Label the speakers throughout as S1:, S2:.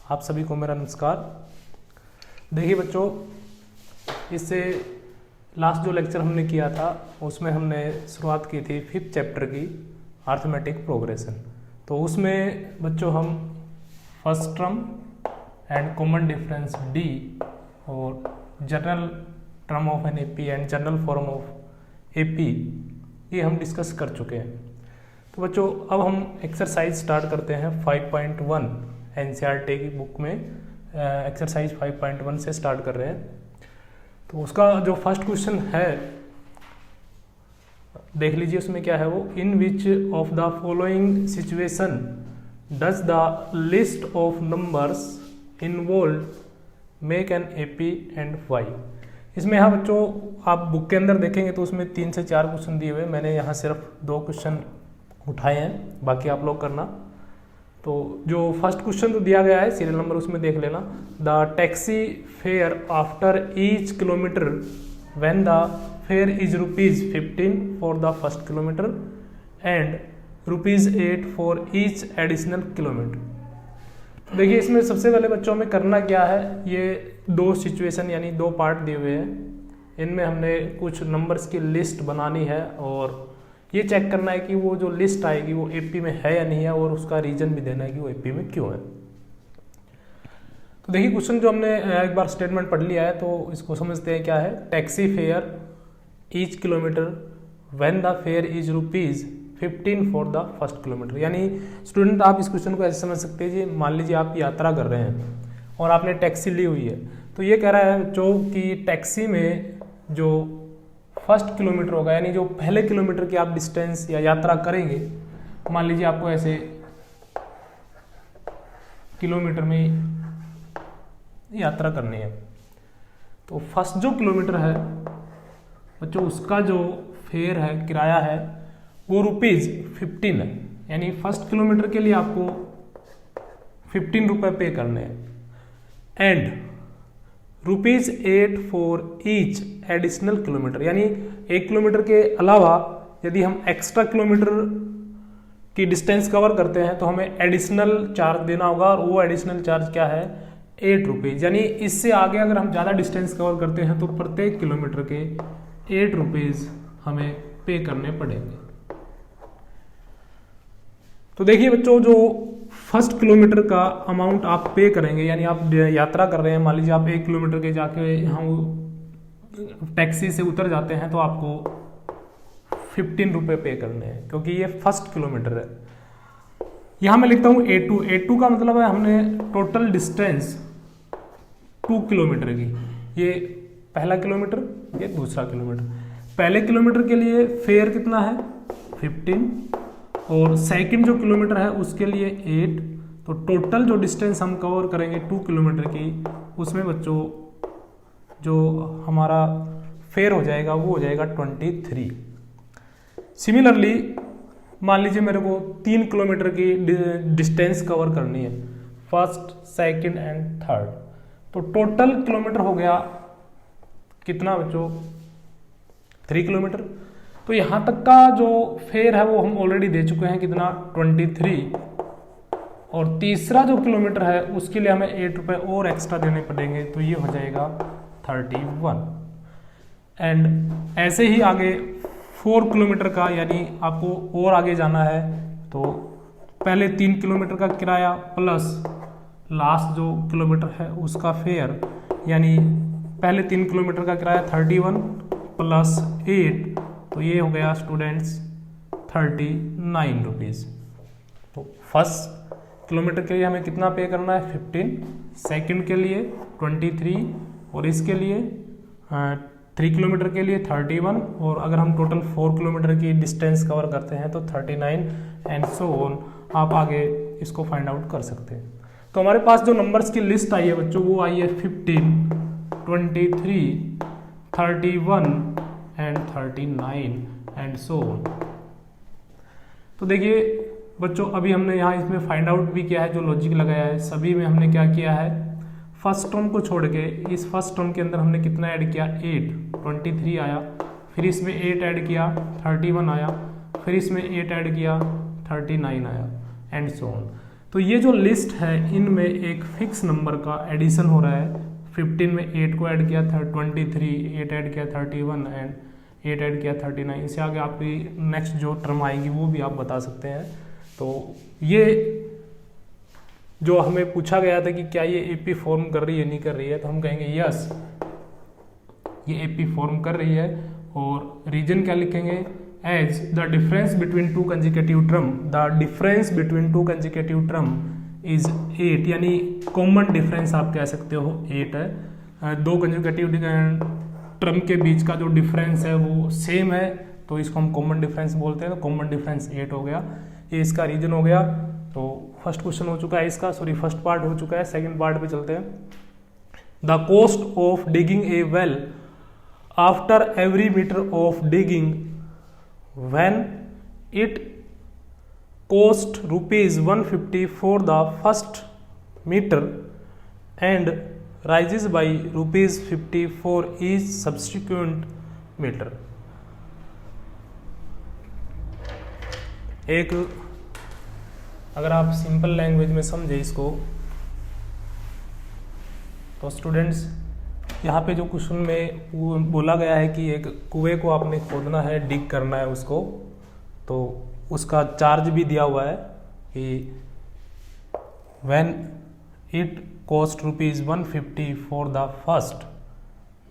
S1: आप सभी को मेरा नमस्कार। देखिए बच्चों, इससे लास्ट जो लेक्चर हमने किया था उसमें हमने शुरुआत की थी 5th चैप्टर की अर्थमेटिक प्रोग्रेशन। तो उसमें बच्चों हम first term and common difference D और general term of N AP and general form of AP ये हम डिस्कस कर चुके हैं। तो बच्चों अब हम एक्सरसाइज स्टार्ट करते हैं 5.1 एनसीईआरटी की बुक में। एक्सरसाइज 5.1 से स्टार्ट कर रहे हैं। तो उसका जो फर्स्ट क्वेश्चन है देख लीजिए, उसमें क्या है वो, in which of the following situation does the list of numbers involve make an AP and why. इसमें यहाँ बच्चों आप बुक के अंदर देखेंगे तो उसमें 3 से 4 क्वेश्चन दिए हुए, मैंने यहाँ सिर्फ 2 क्वेश्चन उठाए हैं, बाकी आप लोग करना। तो जो फर्स्ट क्वेश्चन तो दिया गया है सीरियल नंबर उसमें देख लेना। The taxi fare after each kilometre when the fair is ₹15 for the first kilometre and ₹8 for each additional kilometre. देखिए इसमें सबसे पहले बच्चों में करना क्या है, ये 2 सिचुएशन यानी 2 पार्ट दिए हुए हैं। इनमें हमने कुछ नंबर्स की लिस्ट बनानी है और ये चेक करना है कि वो जो लिस्ट आएगी वो एपी में है या नहीं है, और उसका रीजन भी देना है कि वो एपी में क्यों है। तो देखिए क्वेश्चन जो हमने एक बार स्टेटमेंट पढ़ लिया है तो इसको समझते हैं क्या है। Taxi fare each kilometre when the fair is ₹15 for the first kilometre. यानी स्टूडेंट आप इस क्वेश्चन को ऐसे समझ सकते हैं जी, मान लीजिए आप यात्रा कर रहे हैं और आपने टैक्सी ली हुई है। तो ये कह रहा है बच्चों कि टैक्सी में जो फर्स्ट किलोमीटर होगा, यानी जो पहले किलोमीटर की आप डिस्टेंस या यात्रा करेंगे, मान लीजिए आपको ऐसे किलोमीटर में यात्रा करनी है, तो फर्स्ट जो किलोमीटर है बच्चों उसका जो फेयर है, किराया है, वो ₹15 है। यानी फर्स्ट किलोमीटर के लिए आपको ₹15 पे करने हैं and ₹8 for each additional kilometre. यानी 1 किलोमीटर के अलावा यदि हम एक्स्ट्रा किलोमीटर की डिस्टेंस कवर करते हैं तो हमें एडिशनल चार्ज देना होगा, और वो एडिशनल चार्ज क्या है, ₹8। यानी इससे आगे अगर हम ज़्यादा डिस्टेंस कवर करते हैं तो प्रत्येक किलोमीटर के ₹8 हमें पे करने पड़ेंगे। तो देखिए बच्चों, जो फर्स्ट किलोमीटर का अमाउंट आप पे करेंगे, यानी आप यात्रा कर रहे हैं, मान लीजिए आप 1 किलोमीटर के जाके हम टैक्सी से उतर जाते हैं तो आपको ₹15 पे करने हैं, क्योंकि ये फर्स्ट किलोमीटर है। यहां मैं लिखता हूं A2 का मतलब है हमने टोटल डिस्टेंस 2 किलोमीटर की, ये पहला किलोमीटर, ये दूसरा किलोमीटर। पहले किलोमीटर के लिए फेयर कितना है 15, और सेकंड जो किलोमीटर है उसके लिए 8। तो टोटल जो डिस्टेंस हम कवर करेंगे 2 किलोमीटर की, उसमें बच्चों जो हमारा फेयर हो जाएगा वो हो जाएगा 23। सिमिलरली मान लीजिए मेरे को 3 किलोमीटर की डिस्टेंस कवर करनी है, फर्स्ट, सेकंड एंड थर्ड। तो टोटल किलोमीटर हो गया कितना बच्चों, 3 किलोमीटर। तो यहां तक का जो फेयर है वो हम ऑलरेडी दे चुके हैं, कितना, 23। और तीसरा जो किलोमीटर है उसके लिए हमें ₹8 और एक्स्ट्रा देने पड़ेंगे, तो ये हो जाएगा 31। एंड ऐसे ही आगे 4 किलोमीटर का, यानी आपको और आगे जाना है तो पहले 3 किलोमीटर का किराया प्लस लास्ट जो किलोमीटर है उसका फेयर, यानी पहले 3 किलोमीटर का किराया 31 प्लस 8, तो ये हो गया स्टूडेंट्स ₹39। तो फर्स्ट किलोमीटर के लिए हमें कितना पे करना है 15, सेकंड के लिए 23, और इसके लिए 3 किलोमीटर के लिए 31, और अगर हम टोटल 4 किलोमीटर की डिस्टेंस कवर करते हैं तो 39 एंड सो ऑन। आप आगे इसको फाइंड आउट कर सकते हैं। तो हमारे पास जो नंबर्स की लिस्ट आई है बच्चों वो आई है 15, 23, 31 एंड 39 एंड सो ऑन। तो देखिए बच्चों अभी हमने यहाँ इसमें फाइंड आउट भी किया है, जो लॉजिक लगाया है सभी में हमने क्या किया है, फर्स्ट टर्म को छोड़ के इस फर्स्ट टर्म के अंदर हमने कितना ऐड किया, 8, 23 आया, फिर इसमें 8 ऐड किया 31 आया, फिर इसमें 8 ऐड किया 39 आया एंड सो ऑन। तो ये जो लिस्ट है इनमें एक फिक्स नंबर का एडिशन हो रहा है। 15 में 8 को ऐड किया 23, 8 ऐड किया 31 एंड 8 ऐड किया 39। इससे आगे आपकी नेक्स्ट जो टर्म आएगी वो भी आप बता सकते हैं। तो ये जो हमें पूछा गया था कि क्या ये एपी फॉर्म कर रही है नहीं कर रही है, तो हम कहेंगे यस ये एपी फॉर्म कर रही है। और रीजन क्या लिखेंगे, as the difference between two consecutive term, the difference between two consecutive term is 8, यानी कॉमन डिफरेंस आप कह सकते हो 8 है। दो कंसेक्यूटिव टर्म के बीच का जो डिफरेंस है वो सेम है, तो इसको हम कॉमन डिफरेंस बोलते हैं। तो कॉमन डिफरेंस 8 हो गया, ये इसका रीजन हो गया। तो फर्स्ट क्वेश्चन हो चुका है इसका, सॉरी फर्स्ट पार्ट हो चुका है। सेकंड पार्ट पे चलते हैं। The cost of digging a well after every metre of digging when it cost rupees 150 for the first meter and rises by rupees 50 for each subsequent meter। एक अगर आप simple language में समझे इसको तो स्टूडेंट्स यहाँ पे जो क्वेश्चन में बोला गया है कि एक कुएं को आपने खोदना है, डिग करना है उसको, तो उसका चार्ज भी दिया हुआ है कि when it cost rupees 150 for the first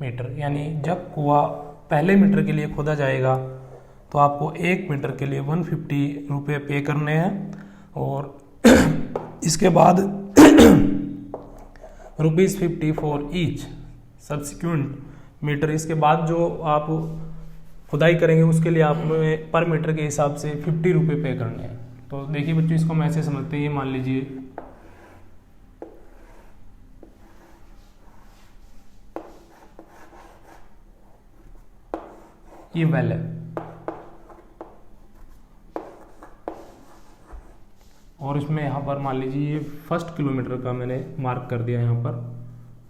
S1: metre, यानी जब कुआं पहले मीटर के लिए खोदा जाएगा तो आपको 1 मीटर के लिए 150 रुपये पे करने हैं। और इसके बाद ₹50 फॉर ईच सब्सिक्वेंट मीटर, इसके बाद जो आप खुदाई करेंगे उसके लिए आप पर मीटर के हिसाब से 50 रुपये पे करने हैं। तो देखिए बच्चों इसको हम ऐसे समझते हैं, ये मान लीजिए ये वेल है और इसमें यहाँ पर मान लीजिए ये फर्स्ट किलोमीटर का मैंने मार्क कर दिया, यहाँ पर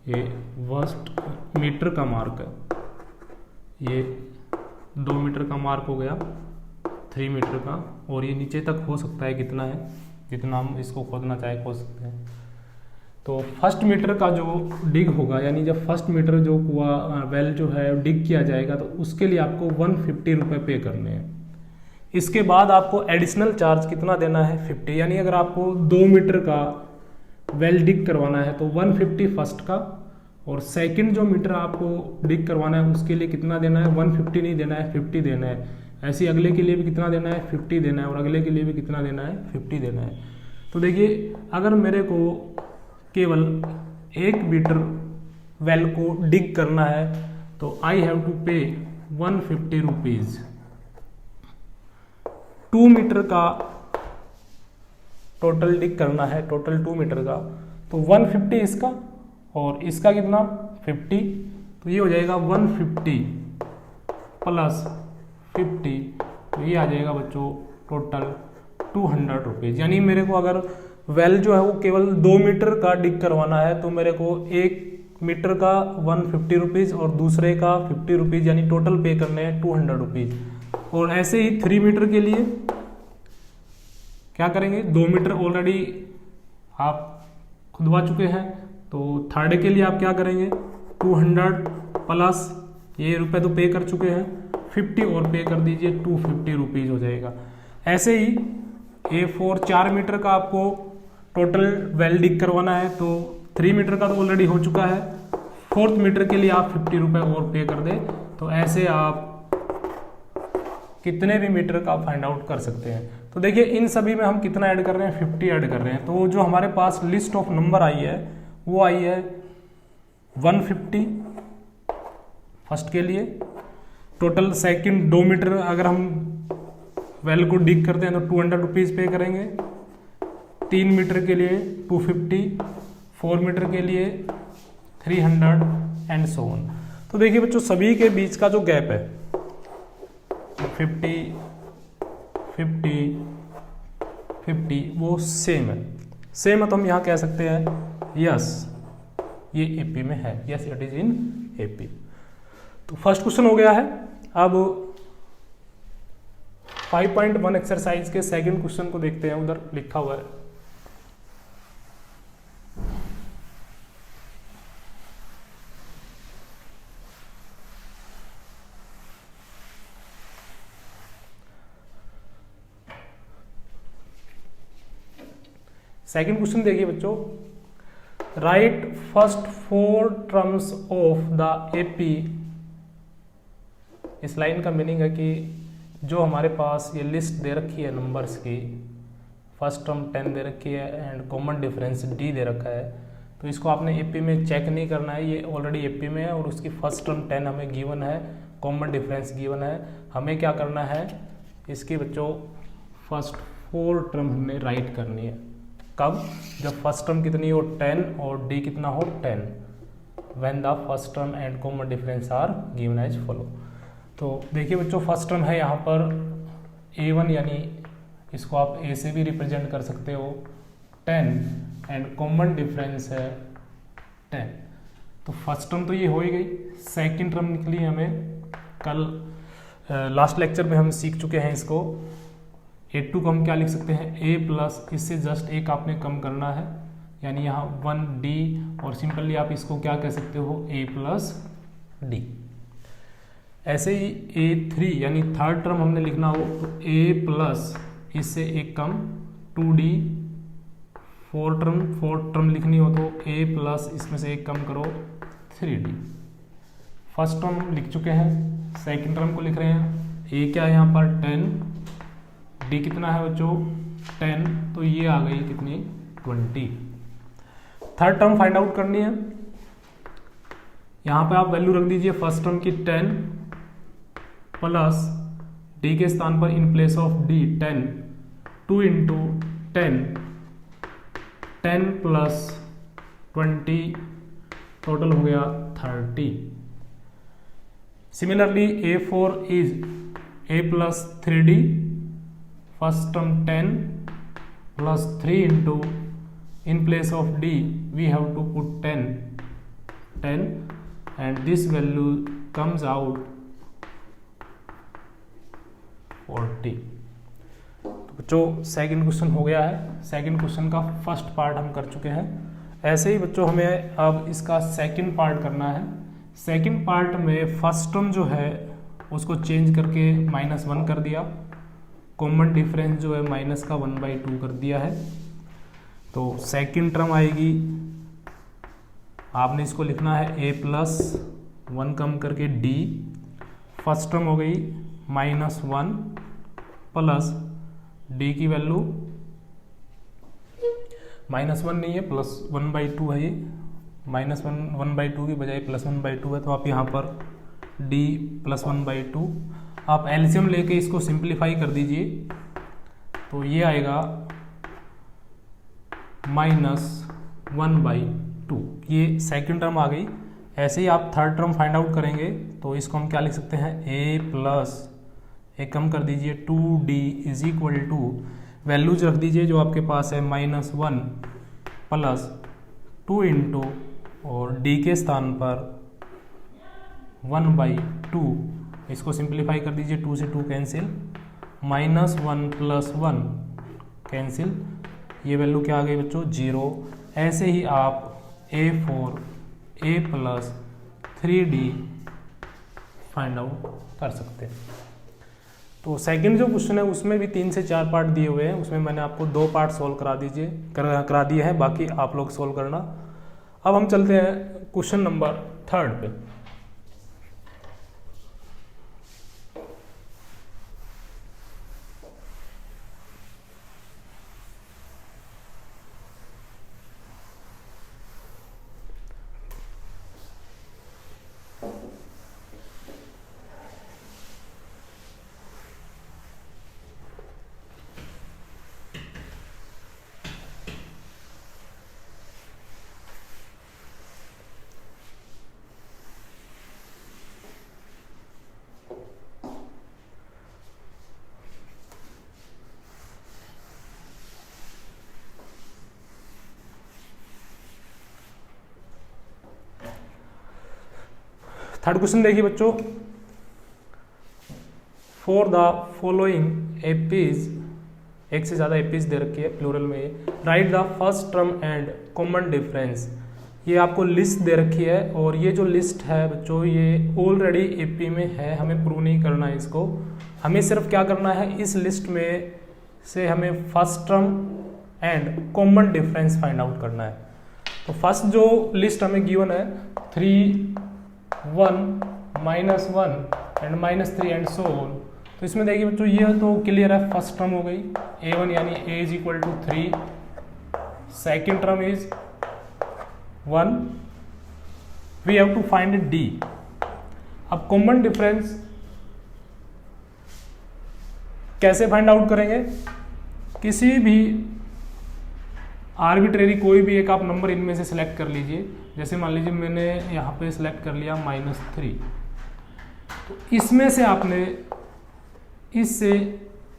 S1: ये फर्स्ट मीटर का मार्क है, ये 2 मीटर का मार्क हो गया, 3 मीटर का, और ये नीचे तक हो सकता है कितना है, जितना हम इसको खोदना चाहे खोद सकते हैं। तो फर्स्ट मीटर का जो डिग होगा, यानी जब फर्स्ट मीटर जो कुआं वेल जो है डिग किया जाएगा तो उसके लिए आपको 150 रुपये पे करने हैं। इसके बाद आपको एडिशनल चार्ज कितना देना है, 50, यानी अगर आपको 2 मीटर का वेल डिग करवाना है तो 150 फर्स्ट का, और सेकंड जो मीटर आपको डिग करवाना है उसके लिए कितना देना है, 150 नहीं देना है, 50 देना है। ऐसे अगले के लिए भी कितना देना है, 50 देना है, और अगले के लिए भी कितना देना है, 50 देना है। तो देखिए अगर मेरे को केवल 1 मीटर वेल को डिग करना है तो आई हैव टू पे 150 रुपीज़। 2 मीटर का टोटल डिग करना है, टोटल 2 मीटर का, तो 150 इसका और इसका कितना 50, तो ये हो जाएगा 150 प्लस 50, तो ये आ जाएगा बच्चों टोटल 200 रुपीज़। यानी मेरे को अगर वेल जो है वो केवल 2 मीटर का डिग करवाना है तो मेरे को 1 मीटर का 150 रुपीज़ और दूसरे का 50 रुपीज़, यानी टोटल पे करने हैं 200 रुपीज़। और ऐसे ही 3 मीटर के लिए क्या करेंगे, 2 मीटर ऑलरेडी आप खुदवा चुके हैं, तो थर्ड के लिए आप क्या करेंगे 200 प्लस ये रुपए तो पे कर चुके हैं, 50 और पे कर दीजिए, 250 रुपीज़ हो जाएगा। ऐसे ही A4 4 मीटर का आपको टोटल वेल डिग करवाना है तो 3 मीटर का तो ऑलरेडी हो चुका है, 4th मीटर के लिए आप 50 रुपये और पे कर दें। तो ऐसे आप कितने भी मीटर का फाइंड आउट कर सकते हैं। तो देखिए इन सभी में हम कितना ऐड कर रहे हैं, 50 ऐड कर रहे हैं। तो जो हमारे पास लिस्ट ऑफ नंबर आई है वो आई है 150 फर्स्ट के लिए, टोटल सेकंड 2 मीटर अगर हम वेल को डिग करते हैं तो 200 रुपीज़ पे करेंगे, 3 मीटर के लिए 250, 4 मीटर के लिए 300 एंड सो ऑन। तो देखिए बच्चों सभी के बीच का जो गैप है 50 50 50 वो सेम है तो हम यहाँ कह सकते हैं यस ये एपी में है, yes it is in AP. तो फर्स्ट क्वेश्चन हो गया है। अब 5.1 एक्सरसाइज के सेकंड क्वेश्चन को देखते हैं, उधर लिखा हुआ है सेकंड क्वेश्चन देखिए बच्चों, right first 4 terms of the AP. इस लाइन का मीनिंग है कि जो हमारे पास ये लिस्ट दे रखी है नंबर्स की, फर्स्ट टर्म 10 दे रखी है एंड कॉमन डिफरेंस d दे रखा है, तो इसको आपने एपी में चेक नहीं करना है, ये ऑलरेडी एपी में है और उसकी फर्स्ट टर्म 10 हमें गिवन है, कॉमन डिफरेंस गिवन है। हमें क्या करना है, इसकी बच्चों फर्स्ट 4 टर्म हमने राइट करनी है। कब? जब फर्स्ट टर्म कितनी हो 10 और d कितना हो 10, when the first term and common difference are given as follow. तो देखिए बच्चों, फर्स्ट टर्म है यहाँ पर a1, यानी इसको आप a से भी रिप्रेजेंट कर सकते हो 10 एंड कॉमन डिफरेंस है 10। तो फर्स्ट टर्म तो ये हो ही गई। सेकंड टर्म निकली हमें, कल लास्ट लेक्चर में हम सीख चुके हैं इसको। a2 को हम क्या लिख सकते हैं, a प्लस, इससे जस्ट एक आपने कम करना है, यानी यहाँ 1d, और सिंपली आप इसको क्या कह सकते हो, a प्लस d। ऐसे ही a3 यानी थर्ड टर्म हमने लिखना हो तो a प्लस, इससे एक कम 2d। फोर्थ टर्म लिखनी हो तो a प्लस, इसमें से एक कम करो 3d। फर्स्ट टर्म लिख चुके हैं, सेकंड टर्म को लिख रहे हैं। a क्या है यहाँ पर 10, d कितना है बच्चों 10, तो ये आ गई कितनी 20। थर्ड टर्म फाइंड आउट करनी है, यहाँ पे आप वैल्यू रख दीजिए फर्स्ट टर्म की 10 प्लस d के स्थान पर in place of d 10, 2 into 10 plus 20, total हो गया 30। Similarly a4 is a plus 3d, first term 10 plus 3 into in place of d we have to put 10 and this value comes out 40। तो बच्चों second question हो गया है, second question का first part हम कर चुके हैं। ऐसे ही बच्चों हमें अब इसका सेकंड पार्ट करना है। सेकंड पार्ट में फर्स्ट टर्म जो है उसको चेंज करके -1 कर दिया, कॉमन डिफरेंस जो है माइनस का 1/2 कर दिया है। तो सेकंड टर्म आएगी, आपने इसको लिखना है a प्लस 1 कम करके d। फर्स्ट टर्म हो गई -1 प्लस d की वैल्यू -1 नहीं है, +1/2 है, ये -1/2 की बजाय +1/2 है, तो आप यहाँ पर d +1/2 आप एलसीएम लेके इसको सिंप्लीफाई कर दीजिए, तो ये आएगा -1/2। ये सेकंड टर्म आ गई। ऐसे ही आप थर्ड टर्म फाइंड आउट करेंगे, तो इसको हम क्या लिख सकते हैं, a प्लस, एक कम कर दीजिए 2d is equal to, values रख दीजिए जो आपके पास है -1 प्लस 2 इंटू, और d के स्थान पर 1/2, इसको सिंप्लीफाई कर दीजिए, 2 से 2 कैंसिल, -1 प्लस 1 कैंसिल, ये वैल्यू क्या आ गई बच्चों 0। ऐसे ही आप a4 a plus 3d find out कर सकते हैं। तो सेकंड जो क्वेश्चन है उसमें भी 3 से 4 पार्ट दिए हुए हैं, उसमें मैंने आपको 2 पार्ट सोल्व करा दिए हैं, बाकी आप लोग सोल्व करना। अब हम चलते हैं क्वेश्चन नंबर 3 पे। थर्ड क्वेश्चन देखिए बच्चों, फॉर द फॉलोइंग एपीज, एक से ज़्यादा एपीज दे रखी है प्लूरल में, right the first term and common difference. ये आपको लिस्ट दे रखी है, और ये जो लिस्ट है बच्चों ये ऑलरेडी एपी में है, हमें प्रूव नहीं करना है इसको। हमें सिर्फ क्या करना है, इस लिस्ट में से हमें first term and common difference find out करना है। तो फर्स्ट जो लिस्ट हमें गिवन है 3, 1, -1 एंड -3 एंड सो ऑन। तो इसमें देखिए बच्चों ये तो क्लियर है, फर्स्ट टर्म हो गई a1 यानी a is equal to 3, second term is 1, we have to find d। अब कॉमन डिफरेंस कैसे फाइंड आउट करेंगे? किसी भी आर्बिट्रेरी कोई भी एक आप नंबर इनमें से सिलेक्ट कर लीजिए। जैसे मान लीजिए मैंने यहाँ पे सिलेक्ट कर लिया -3, तो इसमें से आपने इससे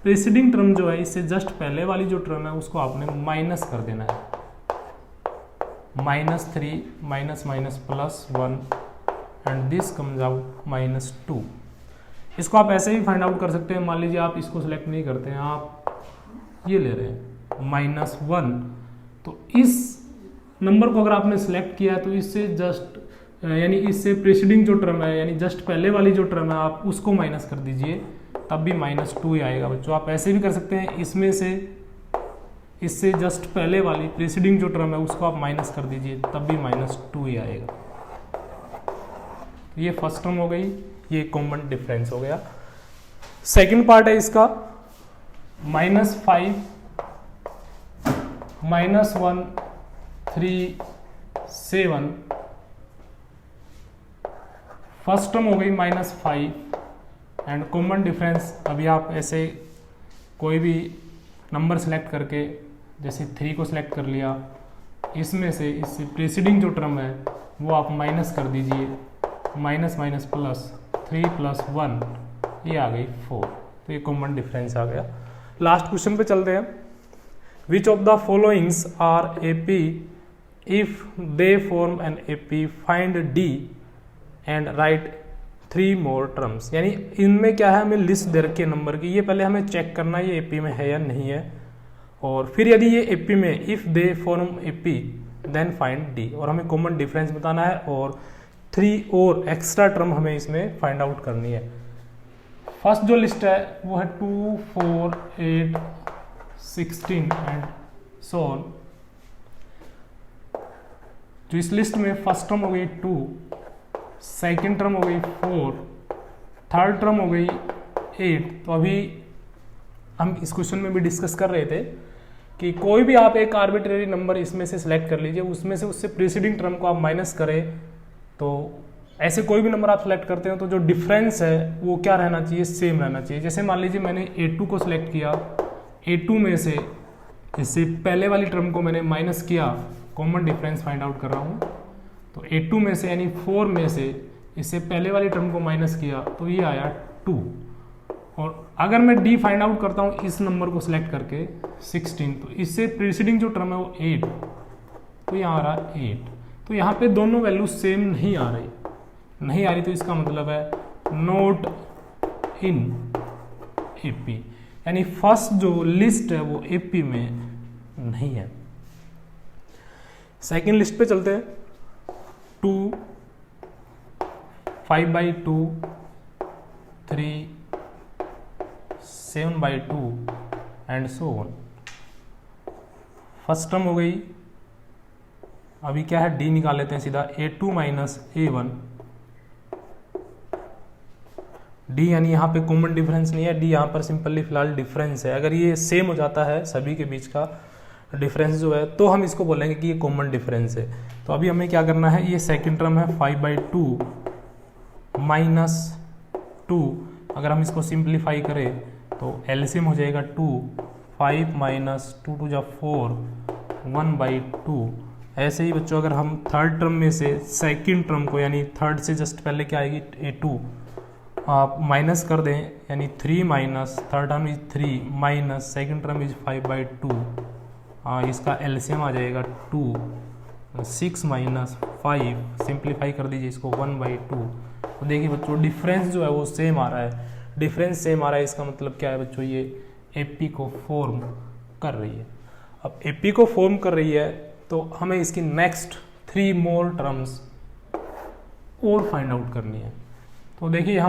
S1: प्रीसीडिंग टर्म जो है इससे जस्ट पहले वाली जो टर्म है उसको आपने माइनस कर देना है। -3 -1 एंड दिस कम्स आउट -2। इसको आप ऐसे ही फाइंड आउट कर सकते हैं। मान लीजिए आप इसको सिलेक्ट नहीं करते हैं, आप ये ले रहे हैं -1, तो इस नंबर को अगर आपने सिलेक्ट किया तो इससे जस्ट यानी इससे प्रीसीडिंग जो टर्म है यानी जस्ट पहले वाली जो टर्म है आप उसको माइनस कर दीजिए, तब भी -2 ही आएगा बच्चों। आप ऐसे भी कर सकते हैं, इसमें से इससे जस्ट पहले वाली प्रीसीडिंग जो टर्म है उसको आप माइनस कर दीजिए, तब भी -2 ही आएगा। ये फर्स्ट टर्म हो गई, ये कॉमन डिफरेंस हो गया। सेकंड पार्ट है इसका -5 -1 3 7। फर्स्ट टर्म हो गई -5 एंड कॉमन डिफरेंस अभी आप ऐसे कोई भी नंबर सेलेक्ट करके जैसे 3 को सिलेक्ट कर लिया, इसमें से इससे प्रीसीडिंग जो टर्म है वो आप माइनस कर दीजिए, माइनस प्लस 3 + 1, ये आ गई 4। तो ये कॉमन डिफरेंस आ गया। लास्ट क्वेश्चन पे चलते हैं। Which of the followings are AP if they form an AP, find D and write 3 more terms. यानी इनमें क्या है, हमें लिस्ट दे रखी है नंबर की, ये पहले हमें चेक करना है ये एपी में है या नहीं है, और फिर यदि ये एपी में if they form AP then find D, और हमें कॉमन डिफरेंस बताना है और 3 और एक्स्ट्रा टर्म हमें इसमें फाइंड आउट करनी है। फर्स्ट जो लिस्ट है वो है 2, 4, 8, 16 एंड सो ऑन। तो इस लिस्ट में फर्स्ट टर्म हो गई 2, सेकेंड टर्म हो गई 4, थर्ड टर्म हो गई 8। तो अभी हम इस क्वेश्चन में भी डिस्कस कर रहे थे कि कोई भी आप एक आर्बिट्रेरी नंबर इसमें से सिलेक्ट कर लीजिए, उसमें से उससे प्रीसीडिंग टर्म को आप माइनस करें, तो ऐसे कोई भी नंबर आप सेलेक्ट करते हो तो जो डिफरेंस है वो क्या रहना चाहिए, सेम रहना चाहिए। जैसे मान लीजिए मैंने A2 को सिलेक्ट किया, A2 में से इससे पहले वाली टर्म को मैंने माइनस किया, कॉमन डिफरेंस फाइंड आउट कर रहा हूँ, तो A2 में से यानी 4 में से इससे पहले वाली टर्म को माइनस किया तो ये आया 2। और अगर मैं D फाइंड आउट करता हूँ इस नंबर को सिलेक्ट करके 16, तो इससे प्रीसीडिंग जो टर्म है वो 8, तो यहाँ आ रहा 8। तो यहाँ पे दोनों वैल्यू सेम नहीं आ रही, तो इसका मतलब है नोट इन एपी, यानी फर्स्ट जो लिस्ट है वो एपी में नहीं है। सेकेंड लिस्ट पे चलते हैं। 2, 5/2, 3, 7/2 and so on. First term हो गई, अभी क्या है D निकाल लेते हैं सीधा, A2 - A1। D यानी यहाँ पे कॉमन डिफरेंस नहीं है, D यहाँ पर सिंपली फिलहाल डिफरेंस है। अगर ये सेम हो जाता है सभी के बीच का डिफरेंस जो है तो हम इसको बोलेंगे कि ये कॉमन डिफरेंस है। तो अभी हमें क्या करना है, ये सेकंड टर्म है 5/2 - 2, अगर हम इसको सिंप्लीफाई करें तो एलसीएम हो जाएगा 2, 5 - 2 = 4, 1/2। ऐसे ही बच्चों अगर हम थर्ड टर्म में से सेकंड टर्म को यानी थर्ड से जस्ट पहले क्या आएगी A2 आप माइनस कर दें, यानी 3 - third term is 3 minus second term is 5/2, इसका एलसीएम आ जाएगा 2, 6 - 5 सिंप्लीफाई कर दीजिए इसको 1/2। तो देखिए बच्चों डिफरेंस जो है वो सेम आ रहा है, डिफरेंस सेम आ रहा है, इसका मतलब क्या है बच्चों, ये एपी को फॉर्म कर रही है। अब एपी को फॉर्म कर रही है तो हमें इसकी नेक्स्ट 3 मोर टर्म्स और फाइंड आउट करनी है। तो देखिए यहाँ